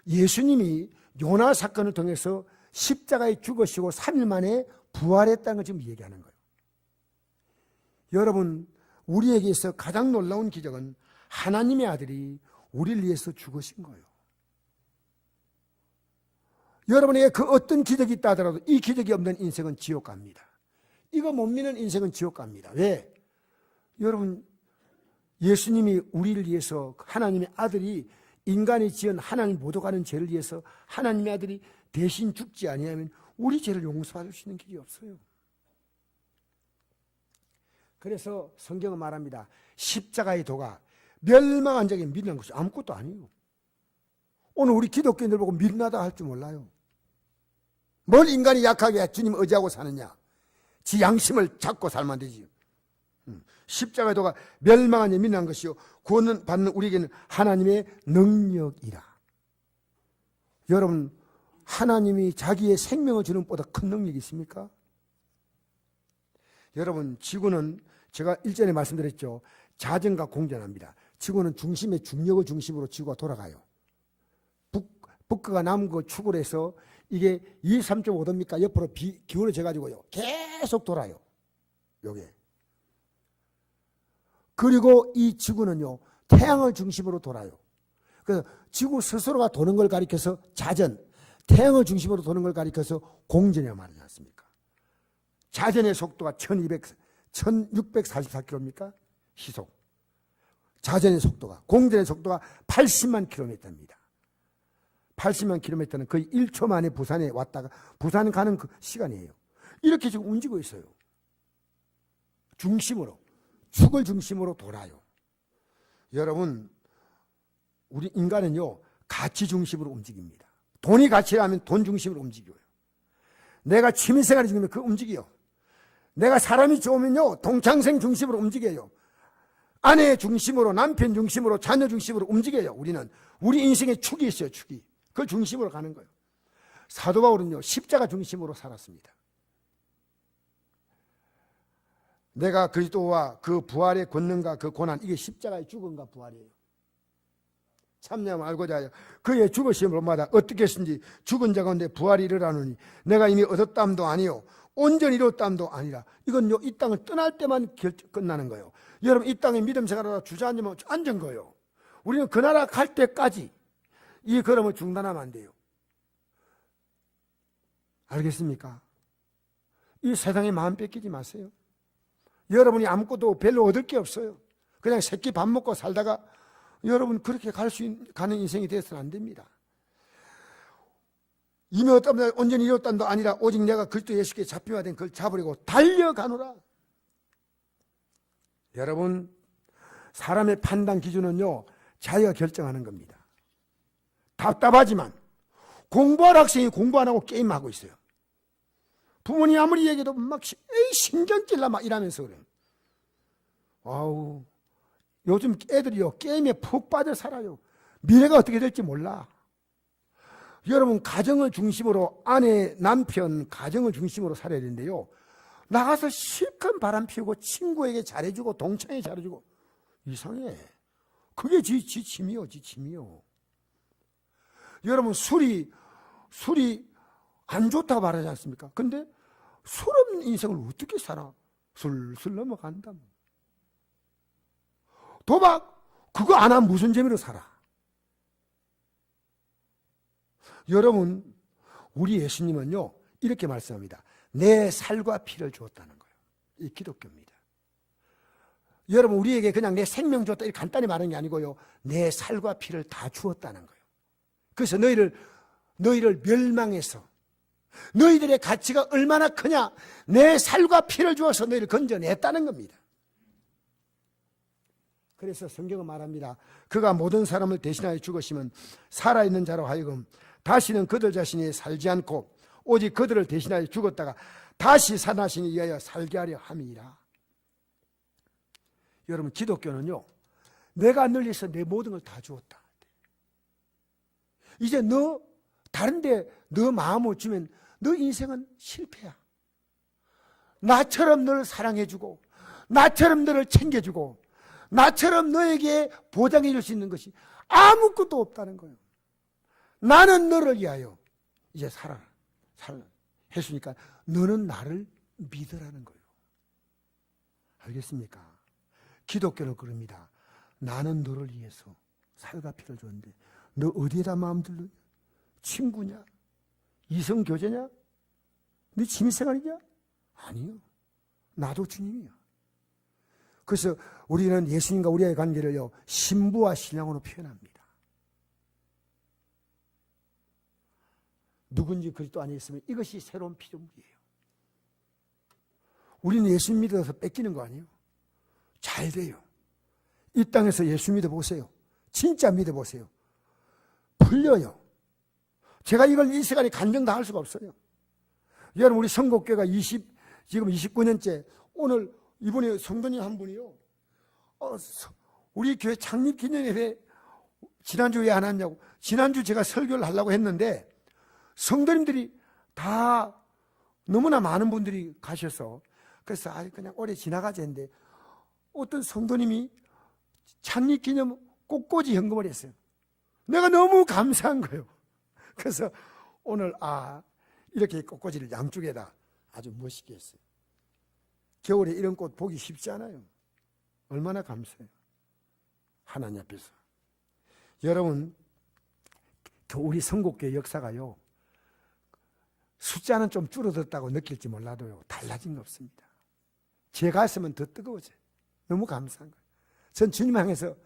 예수님이 요나 사건을 통해서 십자가에 죽으시고 3일 만에 부활했다는 걸 지금 얘기하는 거예요. 여러분 우리에게 있어 가장 놀라운 기적은 하나님의 아들이 우리를 위해서 죽으신 거예요. 여러분에게 그 어떤 기적이 있다 하더라도 이 기적이 없는 인생은 지옥 갑니다. 이거 못 믿는 인생은 지옥 갑니다. 왜? 여러분 예수님이 우리를 위해서 하나님의 아들이 인간이 지은 하나님 모독하는 죄를 위해서 하나님의 아들이 대신 죽지 아니하면 우리 죄를 용서받을 수 있는 길이 없어요. 그래서 성경은 말합니다. 십자가의 도가 멸망한 자에게 미련한 것이 아무것도 아니에요. 오늘 우리 기독교인들 보고 미련하다 할 줄 몰라요. 뭘 인간이 약하게 주님 의지하고 사느냐. 지 양심을 잡고 살면 되지. 십자가의 도가 멸망한 자 미련한 것이요 구원을 받는 우리에게는 하나님의 능력이라. 여러분, 하나님이 자기의 생명을 주는 것보다 큰 능력이 있습니까? 여러분, 지구는 제가 일전에 말씀드렸죠. 자전과 공전합니다. 지구는 중심의 중력을 중심으로 지구가 돌아가요. 북극과 남극을 축을 해서 이게 23.5도입니까? 옆으로 기울어져 가지고요. 계속 돌아요. 요게. 그리고 이 지구는요, 태양을 중심으로 돌아요. 그래서 지구 스스로가 도는 걸 가리켜서 자전, 태양을 중심으로 도는 걸 가리켜서 공전이라고 말하지 않습니까? 자전의 속도가 1644km입니까? 시속. 자전의 속도가, 공전의 속도가 80만 km입니다. 80만 km는 거의 1초 만에 부산에 왔다가 부산 가는 그 시간이에요. 이렇게 지금 움직이고 있어요. 중심으로, 축을 중심으로 돌아요. 여러분, 우리 인간은요, 가치 중심으로 움직입니다. 돈이 가치라면 돈 중심으로 움직여요. 내가 취미생활이 중이면 그 움직여요. 내가 사람이 좋으면요, 동창생 중심으로 움직여요. 아내 중심으로, 남편 중심으로, 자녀 중심으로 움직여요. 우리는. 우리 인생에 축이 있어요, 축이. 그 중심으로 가는 거예요. 사도 바울은요, 십자가 중심으로 살았습니다. 내가 그리스도와 그 부활의 권능과 그 고난, 이게 십자가의 죽음과 부활이에요. 참념 알고자 하여 그의 죽으심으로마다 어떻게 했는지 죽은 자 가운데 부활이 이르라느니 내가 이미 얻었담도 아니요 온전히 이뤘담도 아니라. 이건요, 이 땅을 떠날 때만 끝나는 거예요. 여러분, 이 땅에 믿음 생활하다 주저앉으면 앉은 거예요. 우리는 그 나라 갈 때까지 이 걸음을 중단하면 안 돼요. 알겠습니까? 이 세상에 마음 뺏기지 마세요. 여러분이 아무것도 별로 얻을 게 없어요. 그냥 새끼 밥 먹고 살다가 여러분 그렇게 가는 인생이 되어서는 안 됩니다. 이미 어떤 온전히 이뤘단도 아니라 오직 내가 그리스도 예수께 잡혀된 그걸 잡으려고 달려가노라. 여러분, 사람의 판단 기준은요, 자기가 결정하는 겁니다. 답답하지만 공부할 학생이 공부 안 하고 게임하고 있어요. 부모님 아무리 얘기해도 막 에이 신경 찔러 막 이러면서 그래요. 아우, 요즘 애들이요, 게임에 푹 빠져 살아요. 미래가 어떻게 될지 몰라. 여러분, 가정을 중심으로, 아내, 남편, 가정을 중심으로 살아야 되는데요, 나가서 실컷 바람 피우고 친구에게 잘해주고 동창에 잘해주고 이상해. 그게 지 취미요, 지 취미요. 여러분, 술이 안 좋다고 말하지 않습니까? 근데 술 없는 인생을 어떻게 살아? 술술 넘어간다. 도박, 그거 안 하면 무슨 재미로 살아? 여러분, 우리 예수님은요, 이렇게 말씀합니다. 내 살과 피를 주었다는 거예요. 이 기독교입니다. 여러분, 우리에게 그냥 내 생명 줬다 이렇게 간단히 말하는 게 아니고요, 내 살과 피를 다 주었다는 거예요. 그래서 너희를 멸망해서 너희들의 가치가 얼마나 크냐, 내 살과 피를 주어서 너희를 건져냈다는 겁니다. 그래서 성경은 말합니다. 그가 모든 사람을 대신하여 죽으시면 살아있는 자로 하여금 다시는 그들 자신이 살지 않고 오직 그들을 대신하여 죽었다가 다시 살아나시니 위하여 살게 하려 함이라. 여러분, 기독교는요, 내가 널 위해서 내 모든 걸 다 주었다. 이제 너 다른데 너 마음을 주면 너 인생은 실패야. 나처럼 너를 사랑해주고 나처럼 너를 챙겨주고 나처럼 너에게 보장해 줄 수 있는 것이 아무것도 없다는 거예요. 나는 너를 위하여 이제 살아라. 했으니까 너는 나를 믿으라는 거예요. 알겠습니까? 기독교는 그럽니다. 나는 너를 위해서 살과 피를 줬는데 너 어디에다 마음 들르냐? 친구냐? 이성교제냐? 네 취미생활이냐? 아니요. 나도 주님이야. 그래서 우리는 예수님과 우리의 관계를요, 신부와 신랑으로 표현합니다. 누군지 그리스도 안에 있으면 이것이 새로운 피조물이에요. 우리는 예수 믿어서 뺏기는 거 아니에요? 잘 돼요. 이 땅에서 예수 믿어보세요. 진짜 믿어보세요. 풀려요. 제가 이걸 이 시간에 간증 다 할 수가 없어요. 여러분, 우리 성곡교회가 지금 29년째, 오늘 이번에 성도님 한 분이요. 우리 교회 창립 기념회에 지난주 왜 안 왔냐고. 지난주 제가 설교를 하려고 했는데 성도님들이 다 너무나 많은 분들이 가셔서 그래서 그냥 올해 지나가자 했는데 어떤 성도님이 창립 기념 꽃꽂이 헌금을 했어요. 내가 너무 감사한 거예요. 그래서 오늘 이렇게 꽃꽂이를 양쪽에다 아주 멋있게 했어요. 겨울에 이런 꽃 보기 쉽지 않아요. 얼마나 감사해요. 하나님 앞에서. 여러분, 우리 성국교회 역사가요, 숫자는 좀 줄어들었다고 느낄지 몰라도요, 달라진 거 없습니다. 제 가슴은 더 뜨거워져요. 너무 감사한 거예요. 전 주님 향해서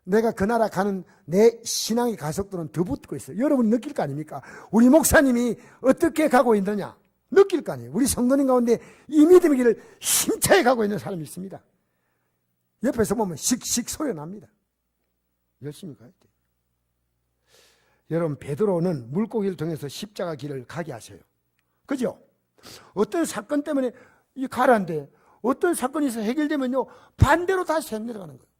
내가 그 나라 가는 내 신앙의 가속도는 더 붙고 있어요. 여러분 느낄 거 아닙니까? 우리 목사님이 어떻게 가고 있느냐 느낄 거 아니에요. 우리 성도님 가운데 이 믿음의 길을 힘차게 가고 있는 사람이 있습니다. 옆에서 보면 씩씩 소리 납니다. 열심히 가야 돼요. 여러분, 베드로는 물고기를 통해서 십자가 길을 가게 하셔요. 그죠? 어떤 사건 때문에 가라는데 어떤 사건이 있어 해결되면요 반대로 다시 내려가는 거예요.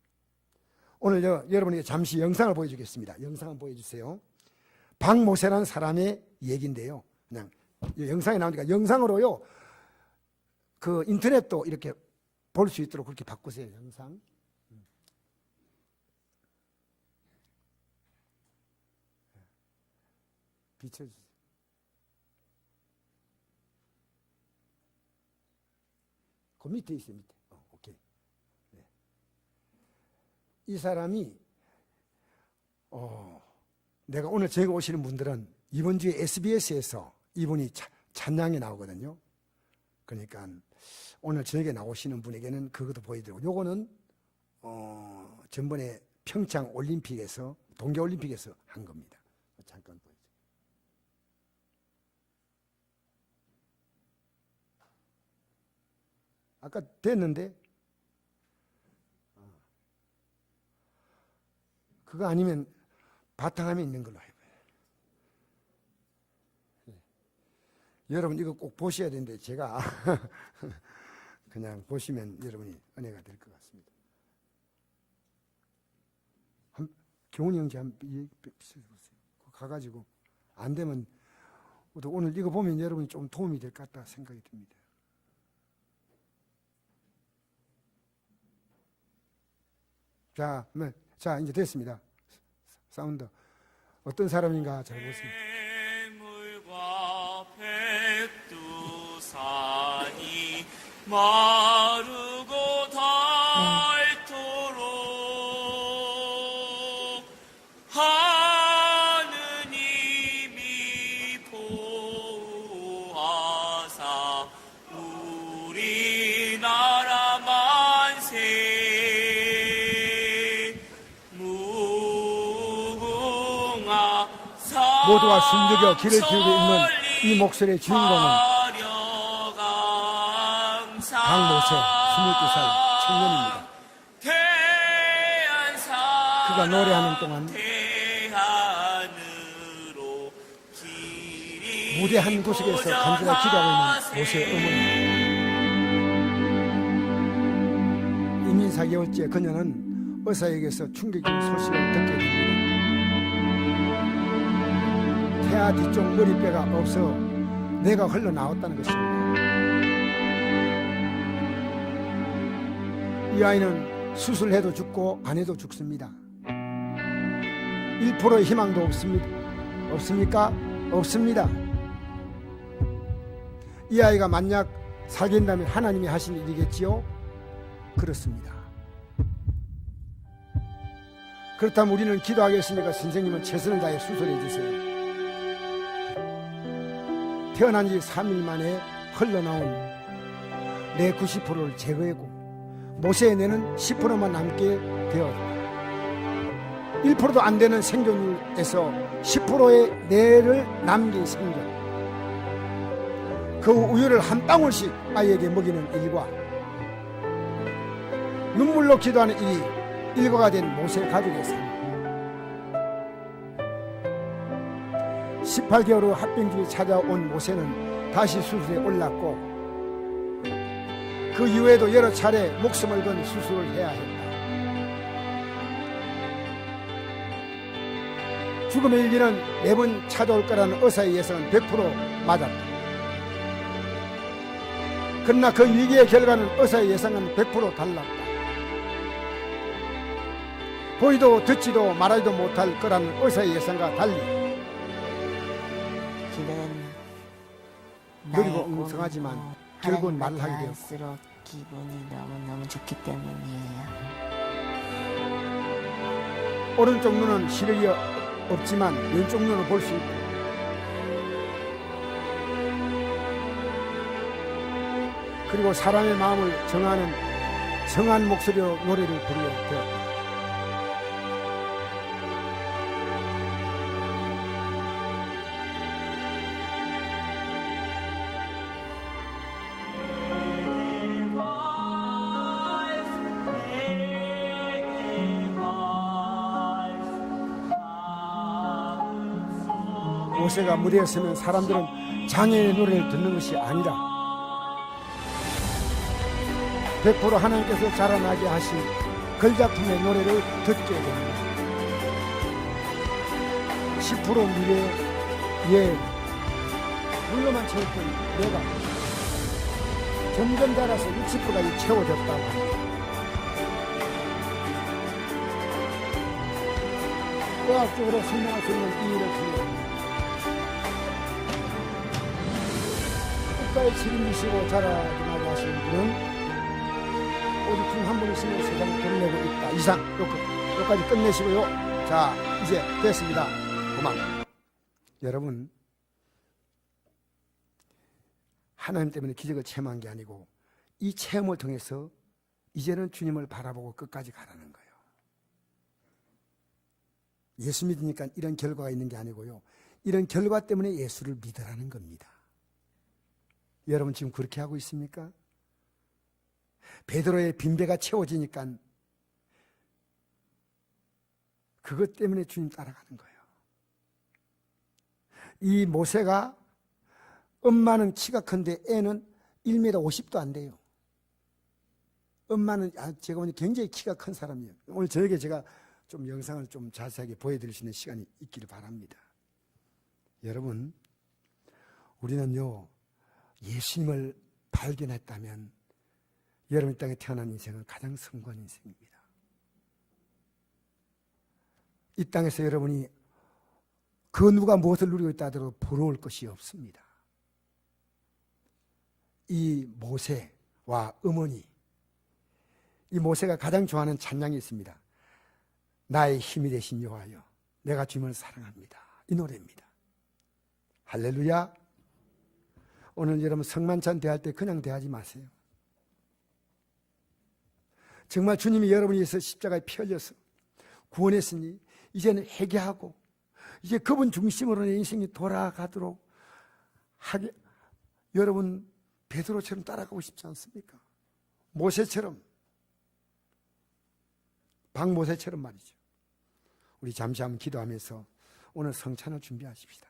오늘 여러분에게 잠시 영상을 보여주겠습니다. 영상 한번 보여주세요. 박모세라는 사람의 얘기인데요. 그냥 영상이 나오니까 영상으로요 그 인터넷도 이렇게 볼 수 있도록 그렇게 바꾸세요. 영상. 비춰주세요. 그 밑에 있어요. 밑에. 오케이. 네. 이 사람이 내가 오늘 저기 오시는 분들은 이번 주에 SBS에서 이분이 찬양에 나오거든요. 그러니까 오늘 저녁에 나오시는 분에게는 그것도 보여드리고, 요거는 전번에 평창 올림픽에서 동계 올림픽에서 한 겁니다. 잠깐 보여주세요. 아까 됐는데 그거 아니면 바탕화면에 있는 걸로 해봐요. 네. 여러분 이거 꼭 보셔야 되는데 제가 그냥 보시면 여러분이 은혜가 될 것 같습니다. 경훈이 형제 한번 비춰보세요. 가가지고 안 되면 오늘 이거 보면 여러분이 좀 도움이 될 것 같다 생각이 듭니다. 자, 이제 됐습니다. 사운드. 어떤 사람인가 잘 보겠습니다. 물과 백두산이 마르고 닳도록 하느님이 보호하사 우리나라 만세 모두가 숨죽여 길을 기울여 있는 이 목소리의 주인공은 강모세 22살 청년입니다. 그가 노래하는 동안 무대 한 구석에서 간절히 기도하고 있는 모세의 어머니. 이민 4개월째 그녀는 의사에게서 충격적인 소식을 듣게 됩니다. 태아 뒤쪽 머리뼈가 없어 뇌가 흘러나왔다는 것입니다. 이 아이는 수술해도 죽고 안 해도 죽습니다. 1%의 희망도 없습니다. 없습니까? 없습니다. 이 아이가 만약 살게 된다면 하나님이 하신 일이겠지요? 그렇습니다. 그렇다면 우리는 기도하겠습니까? 선생님은 최선을 다해 수술해 주세요. 태어난 지 3일 만에 흘러나온 뇌 90%를 제거하고 모세의 뇌는 10%만 남게 되었다. 1%도 안 되는 생존율에서 10%의 뇌를 남긴 생존. 그 우유를 한 방울씩 아이에게 먹이는 일과 눈물로 기도하는 일이 일과가 된 모세 가족의 삶. 18개월 후 합병증이 찾아온 모세는 다시 수술에 올랐고 그 그 이후에도 여러 차례 목숨을 건 수술을 해야 했다. 죽음의 일기는 매번 찾아올 거라는 의사의 예상은 100% 맞았다. 그러나 그 위기의 결과는 의사의 예상은 100% 달랐다. 보이도 듣지도 말하지도 못할 거라는 의사의 예상과 달리 길은 느리고 나의 엉성하지만 꿈이고 결국은 하나님과 말을 하게 되었고, 갈수록 기분이 너무너무 좋기 때문이에요. 오른쪽 눈은 시력이 없지만 왼쪽 눈을 볼 수 있고, 그리고 사람의 마음을 정하는 성한 목소리로 노래를 부르게 되었다. 모세가 무대에 서면 사람들은 장애의 노래를 듣는 것이 아니라 100% 하나님께서 자라나게 하신 걸작품의 노래를 듣게 됩니다. 10% 미래에 물로만 채웠던 내가 점점 자라서 60%까지 채워졌다고 합니다. 과학적으로 설명할 수 있는 이유를 드립니다. 끝까지 책임지시고 자라나게 하시는 분은 오직 중 한 분이시면 세상을 드러내고 있다. 이상 여기까지 끝내시고요. 자, 이제 됐습니다. 그만. 여러분, 하나님 때문에 기적을 체험한 게 아니고 이 체험을 통해서 이제는 주님을 바라보고 끝까지 가라는 거예요. 예수 믿으니까 이런 결과가 있는 게 아니고요, 이런 결과 때문에 예수를 믿으라는 겁니다. 여러분 지금 그렇게 하고 있습니까? 베드로의 빈배가 채워지니까 그것 때문에 주님 따라가는 거예요. 이 모세가 엄마는 키가 큰데 애는 1m 50도 안 돼요. 엄마는 제가 보니 굉장히 키가 큰 사람이에요. 오늘 저에게 제가 좀 영상을 좀 자세하게 보여드릴 수 있는 시간이 있기를 바랍니다. 여러분, 우리는요, 예수님을 발견했다면 여러분 땅에 태어난 인생은 가장 성공한 인생입니다. 이 땅에서 여러분이 그 누가 무엇을 누리고 있다 하더라도 부러울 것이 없습니다. 이 모세와 어머니, 이 모세가 가장 좋아하는 찬양이 있습니다. 나의 힘이 되신 여호와여, 내가 주님을 사랑합니다. 이 노래입니다. 할렐루야. 오늘 여러분 성만찬 대할 때 그냥 대하지 마세요. 정말 주님이 여러분이 위해서 십자가에 피 흘려서 구원했으니 이제는 회개하고 이제 그분 중심으로 내 인생이 돌아가도록 하게, 여러분 베드로처럼 따라가고 싶지 않습니까? 모세처럼, 박모세처럼 말이죠. 우리 잠시 한번 기도하면서 오늘 성찬을 준비하십시다.